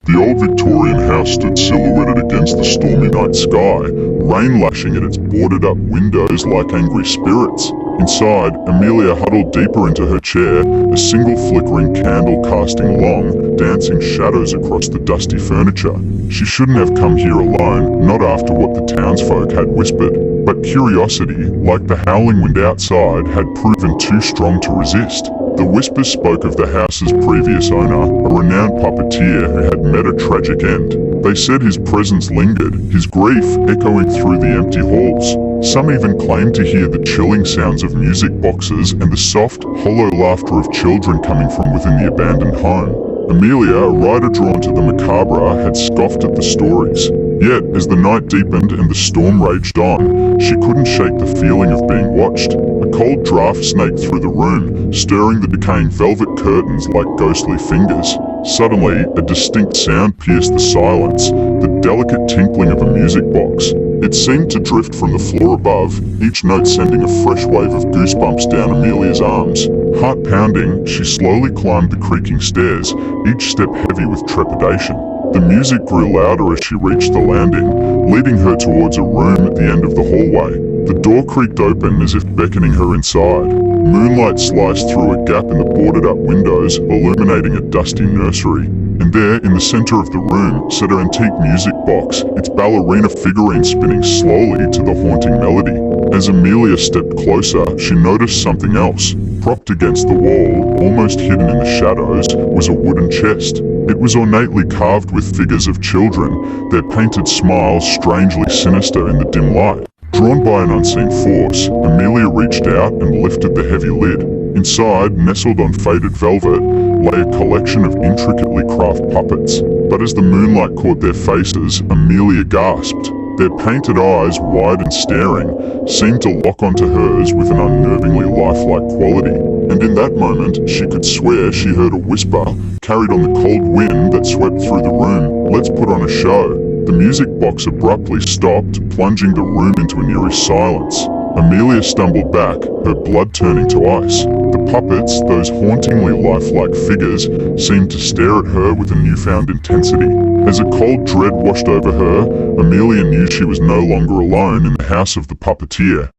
The old Victorian house stood silhouetted against the stormy night sky, rain lashing at its boarded-up windows like angry spirits. Inside, Amelia huddled deeper into her chair, a single flickering candle casting long, dancing shadows across the dusty furniture. She shouldn't have come here alone, not after what the townsfolk had whispered. But curiosity, like the howling wind outside, had proven too strong to resist. The whispers spoke of the house's previous owner, a renowned puppeteer who had met a tragic end. They said his presence lingered, his grief echoing through the empty halls. Some even claimed to hear the chilling sounds of music boxes and the soft, hollow laughter of children coming from within the abandoned home. Amelia, a rider drawn to the macabre, had scoffed at the stories. Yet, as the night deepened and the storm raged on, she couldn't shake the feeling of being watched. A cold draft snaked through the room, stirring the decaying velvet curtains like ghostly fingers. Suddenly, a distinct sound pierced the silence, the delicate tinkling of a music box. It seemed to drift from the floor above, each note sending a fresh wave of goosebumps down Amelia's arms. Heart pounding, she slowly climbed the creaking stairs, each step heavy with trepidation. The music grew louder as she reached the landing, leading her towards a room at the end of the hallway. The door creaked open as if beckoning her inside. Moonlight sliced through a gap in the boarded-up windows, illuminating a dusty nursery. And there, in the center of the room, sat her antique music box, its ballerina figurine spinning slowly to the haunting melody. As Amelia stepped closer, she noticed something else. Propped against the wall, almost hidden in the shadows, was a wooden chest. It was ornately carved with figures of children, their painted smiles strangely sinister in the dim light. Drawn by an unseen force, Amelia reached out and lifted the heavy lid. Inside, nestled on faded velvet, lay a collection of intricately crafted puppets. But as the moonlight caught their faces, Amelia gasped. Their painted eyes, wide and staring, seemed to lock onto hers with an unnervingly lifelike quality. And in that moment, she could swear she heard a whisper, carried on the cold wind that swept through the room. "Let's put on a show." The music box abruptly stopped, plunging the room into an eerie silence. Amelia stumbled back, her blood turning to ice. The puppets, those hauntingly lifelike figures, seemed to stare at her with a newfound intensity. As a cold dread washed over her, Amelia knew she was no longer alone in the house of the puppeteer.